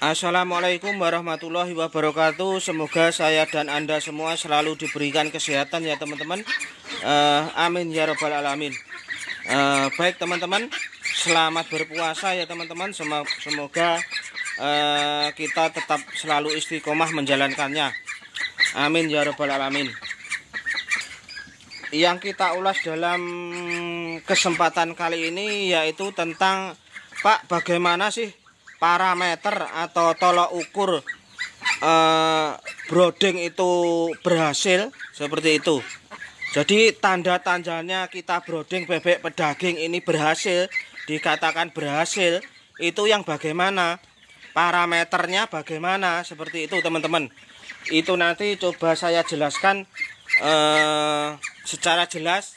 Assalamualaikum warahmatullahi wabarakatuh. Semoga saya dan Anda semua selalu diberikan kesehatan ya teman-teman. Amin ya rabbal alamin. Baik teman-teman, selamat berpuasa ya teman-teman. Semoga kita tetap selalu istiqomah menjalankannya. Amin ya rabbal alamin. Yang kita ulas dalam kesempatan kali ini yaitu tentang Pak, bagaimana sih parameter atau tolok ukur broding itu berhasil, seperti itu. Jadi tanda-tandanya kita broding bebek pedaging ini berhasil, dikatakan berhasil, itu yang bagaimana, parameternya bagaimana, seperti itu teman-teman. Itu nanti coba saya jelaskan secara jelas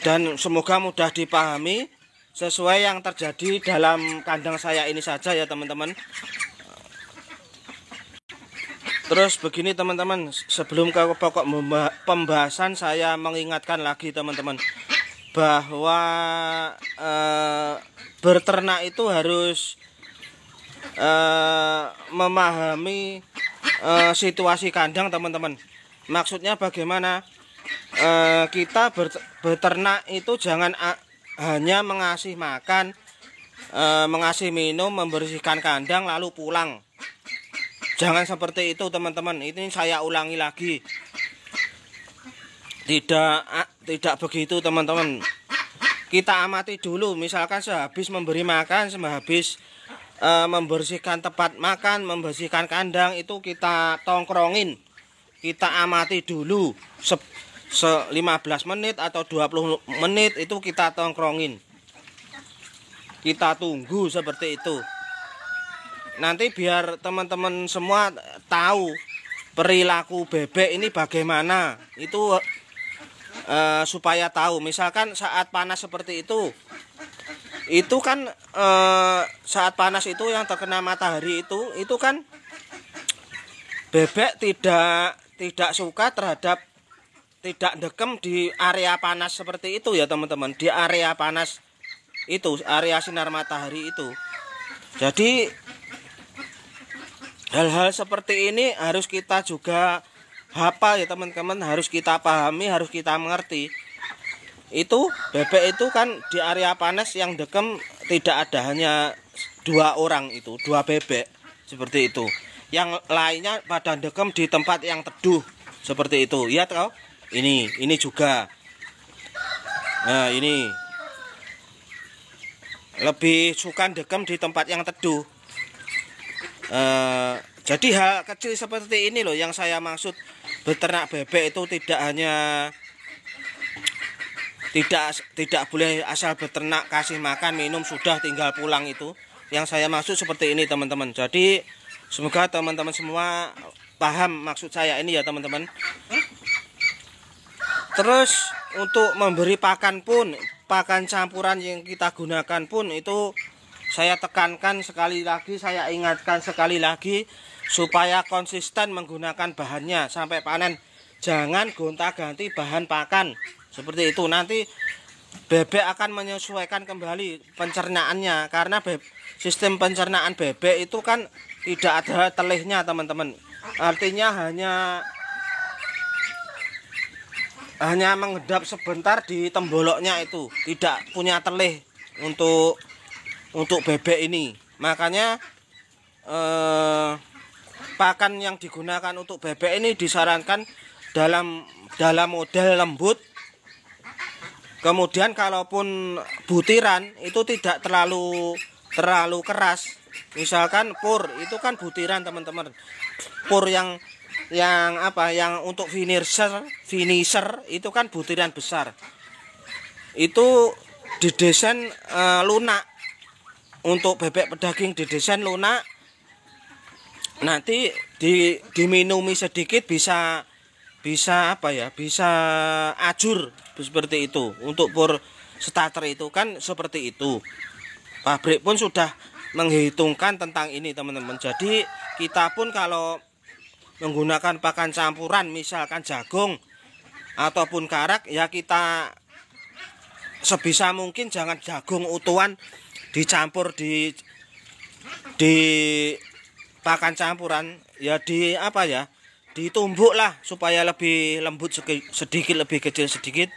dan semoga mudah dipahami sesuai yang terjadi dalam kandang saya ini saja ya teman-teman. Terus begini teman-teman, sebelum ke pokok pembahasan saya mengingatkan lagi teman-teman bahwa berternak itu harus memahami situasi kandang teman-teman. Maksudnya bagaimana, kita berternak itu jangan hanya mengasih makan, mengasih minum, membersihkan kandang lalu pulang. Jangan seperti itu teman-teman. Ini saya ulangi lagi. Tidak begitu teman-teman. Kita amati dulu, misalkan sehabis memberi makan, sehabis membersihkan tempat makan, membersihkan kandang, itu kita tongkrongin. Kita amati dulu 15 menit atau 20 menit, itu kita tongkrongin, kita tunggu seperti itu. Nanti biar teman-teman semua tahu perilaku bebek ini bagaimana, itu supaya tahu. Misalkan saat panas seperti itu kan saat panas itu yang terkena matahari itu kan bebek tidak suka terhadap, tidak dekem di area panas seperti itu ya teman-teman. Di area panas itu, area sinar matahari itu. Jadi hal-hal seperti ini harus kita juga hafal ya teman-teman. Harus kita pahami, harus kita mengerti. Itu bebek itu kan di area panas yang dekem tidak ada, hanya 2 orang, itu 2 bebek seperti itu. Yang lainnya pada dekem di tempat yang teduh seperti itu. Lihat kau. Ini juga. Nah, ini lebih suka dekem di tempat yang teduh. Jadi hal kecil seperti ini loh yang saya maksud. Beternak bebek itu tidak hanya tidak boleh asal beternak, kasih makan, minum, sudah tinggal pulang. Itu yang saya maksud seperti ini teman-teman. Jadi semoga teman-teman semua paham maksud saya ini ya teman-teman. Terus untuk memberi pakan pun, pakan campuran yang kita gunakan pun itu saya tekankan sekali lagi, saya ingatkan sekali lagi supaya konsisten menggunakan bahannya sampai panen. Jangan gonta-ganti bahan pakan seperti itu. Nanti bebek akan menyesuaikan kembali pencernaannya, karena sistem pencernaan bebek itu kan tidak ada telihnya teman-teman. Artinya hanya mengedap sebentar di temboloknya, itu tidak punya telih untuk bebek ini. Makanya pakan yang digunakan untuk bebek ini disarankan dalam model lembut. Kemudian kalaupun butiran itu tidak terlalu keras. Misalkan pur itu kan butiran teman-teman. Pur yang untuk finisher itu kan butiran besar. Itu didesain lunak. Untuk bebek pedaging didesain lunak. Nanti diminumi sedikit bisa ajur seperti itu. Untuk pur starter itu kan seperti itu. Pabrik pun sudah menghitungkan tentang ini teman-teman. Jadi kita pun kalau menggunakan pakan campuran, misalkan jagung ataupun karak, ya kita sebisa mungkin jangan jagung utuhan dicampur di pakan campuran ya di apa ya, ditumbuk lah supaya lebih lembut sedikit, lebih kecil sedikit,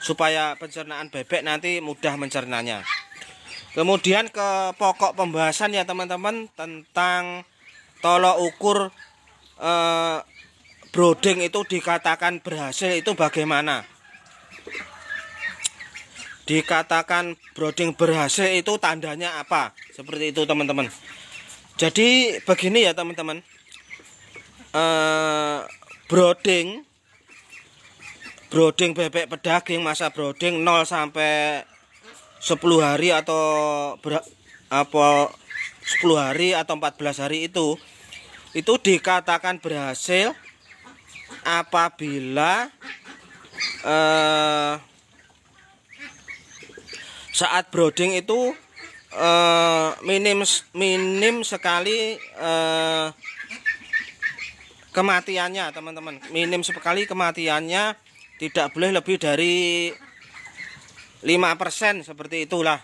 supaya pencernaan bebek nanti mudah mencernanya. Kemudian ke pokok pembahasan ya teman-teman, tentang tolok ukur brooding itu dikatakan berhasil itu bagaimana. Dikatakan brooding berhasil itu tandanya apa, seperti itu teman-teman. Jadi begini ya teman-teman, brooding bebek pedaging, masa brooding 0 sampai 10 hari atau 10 hari atau 14 hari itu dikatakan berhasil apabila saat brooding itu minim sekali kematiannya teman-teman. Minim sekali kematiannya, tidak boleh lebih dari 5%, seperti itulah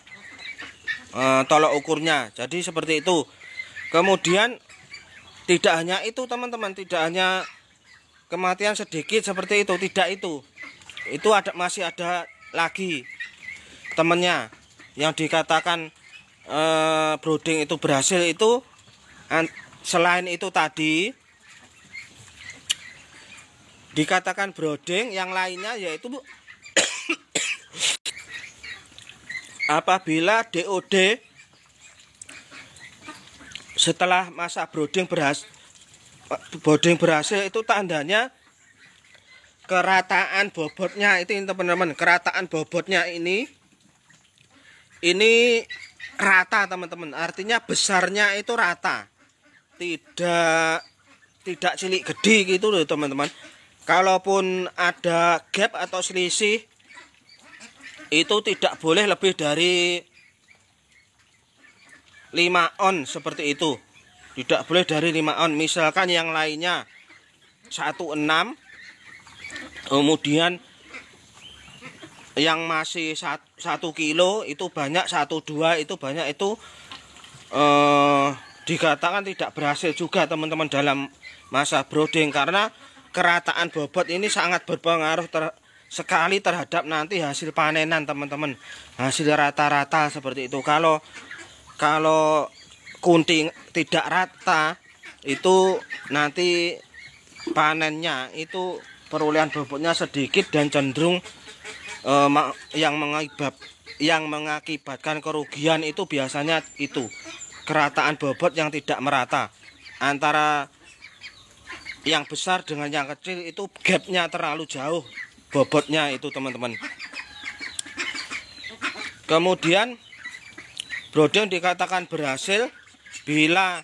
tolok ukurnya. Jadi seperti itu. Kemudian tidak hanya itu teman-teman, tidak hanya kematian sedikit seperti itu, tidak itu. Itu masih ada lagi temennya yang dikatakan brooding itu berhasil itu. Selain itu tadi dikatakan brooding, yang lainnya yaitu apabila DOD setelah masa brooding berhasil itu tandanya kerataan bobotnya itu teman-teman. Kerataan bobotnya ini rata teman-teman, artinya besarnya itu rata, tidak cilik gede gitu loh teman-teman. Kalaupun ada gap atau selisih itu tidak boleh lebih dari 5 on, seperti itu. Tidak boleh dari 5 on. Misalkan yang lainnya 16, kemudian yang masih 1 kilo itu banyak, 12 itu banyak, itu dikatakan tidak berhasil juga teman-teman dalam masa brooding, karena kerataan bobot ini sangat berpengaruh sekali terhadap nanti hasil panenan teman-teman, hasil rata-rata seperti itu. Kalau kunting tidak rata itu nanti panennya itu perolehan bobotnya sedikit dan cenderung yang mengakibatkan kerugian itu biasanya itu kerataan bobot yang tidak merata antara yang besar dengan yang kecil, itu gapnya terlalu jauh bobotnya itu teman-teman. Kemudian brooding dikatakan berhasil bila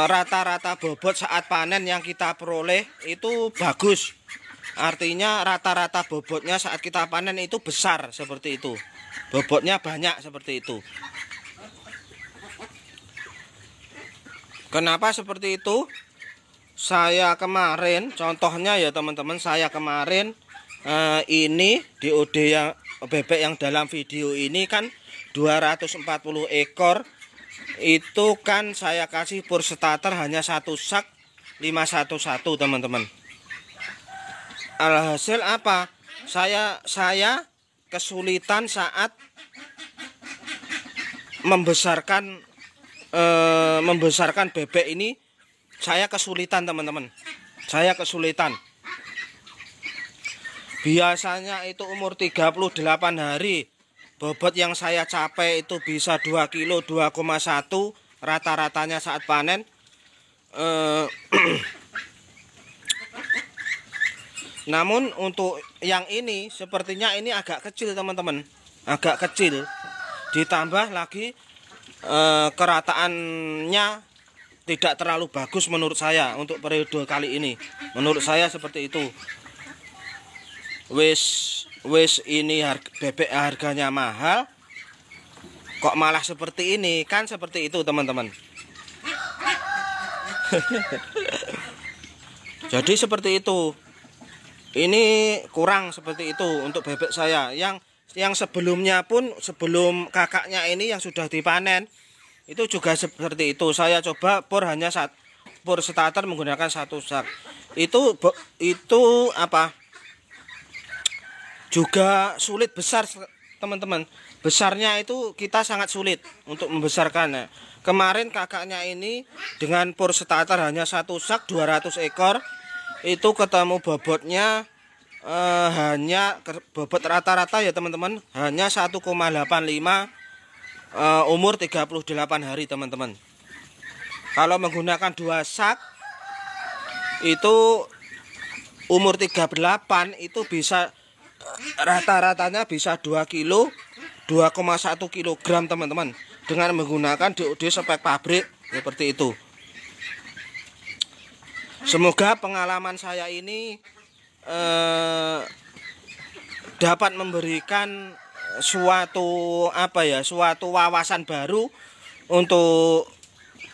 rata-rata bobot saat panen yang kita peroleh itu bagus. Artinya rata-rata bobotnya saat kita panen itu besar, seperti itu. Bobotnya banyak, seperti itu. Kenapa seperti itu? Saya kemarin, contohnya ya teman-teman, saya kemarin ini DOD yang bebek yang dalam video ini kan 240 ekor. Itu kan saya kasih pur starter hanya 1 sak 511 teman-teman. Alhasil apa? Saya kesulitan saat membesarkan bebek ini. Saya kesulitan teman-teman. Saya kesulitan. Biasanya itu umur 38 hari bobot yang saya capai itu bisa 2 kilo 2,1 rata-ratanya saat panen. Namun untuk yang ini sepertinya ini agak kecil teman-teman, agak kecil. Ditambah lagi kerataannya tidak terlalu bagus menurut saya untuk periode kali ini. Menurut saya seperti itu. Wis ini bebek harganya mahal, kok malah seperti ini, kan seperti itu teman-teman. Jadi seperti itu. Ini kurang seperti itu untuk bebek saya. Yang sebelumnya pun, sebelum kakaknya ini yang sudah dipanen, itu juga seperti itu. Saya coba pur starter menggunakan 1 sak. Itu apa? Juga sulit besar teman-teman. Besarnya itu kita sangat sulit untuk membesarkannya. Kemarin kakaknya ini dengan pur starter hanya 1 sak 200 ekor itu ketemu bobotnya hanya bobot rata-rata ya teman-teman hanya 1,85 umur 38 hari teman-teman. Kalau menggunakan 2 sak itu umur 38 itu bisa rata-ratanya bisa 2 kilo 2,1 kilogram teman-teman dengan menggunakan DOD spek pabrik seperti itu. Semoga pengalaman saya ini dapat memberikan suatu wawasan baru untuk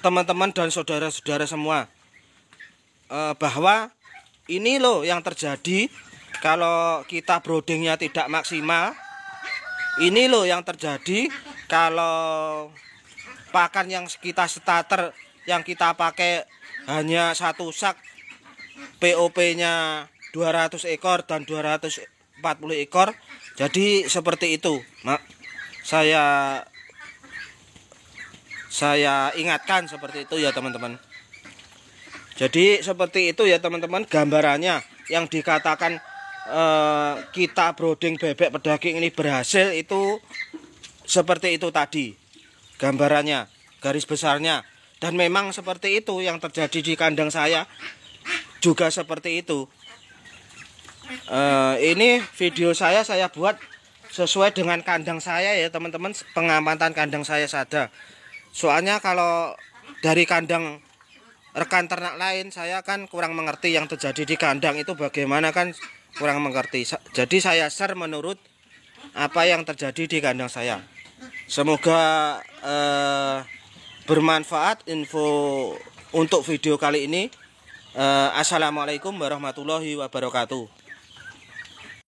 teman-teman dan saudara-saudara semua, bahwa ini loh yang terjadi kalau kita broodingnya tidak maksimal. Ini loh yang terjadi kalau pakan yang kita starter yang kita pakai hanya 1 sak, POP-nya 200 ekor dan 240 ekor. Jadi seperti itu. Saya ingatkan seperti itu ya teman-teman. Jadi seperti itu ya teman-teman gambarannya yang dikatakan kita brooding bebek pedaging ini berhasil itu seperti itu tadi gambarannya, garis besarnya. Dan memang seperti itu yang terjadi di kandang saya juga seperti itu. Ini video saya buat sesuai dengan kandang saya ya teman-teman, pengamatan kandang saya saja. Soalnya kalau dari kandang rekan ternak lain saya kan kurang mengerti yang terjadi di kandang itu bagaimana, kan kurang mengerti. Jadi saya share menurut apa yang terjadi di kandang saya. Semoga bermanfaat info untuk video kali ini. Assalamualaikum warahmatullahi wabarakatuh.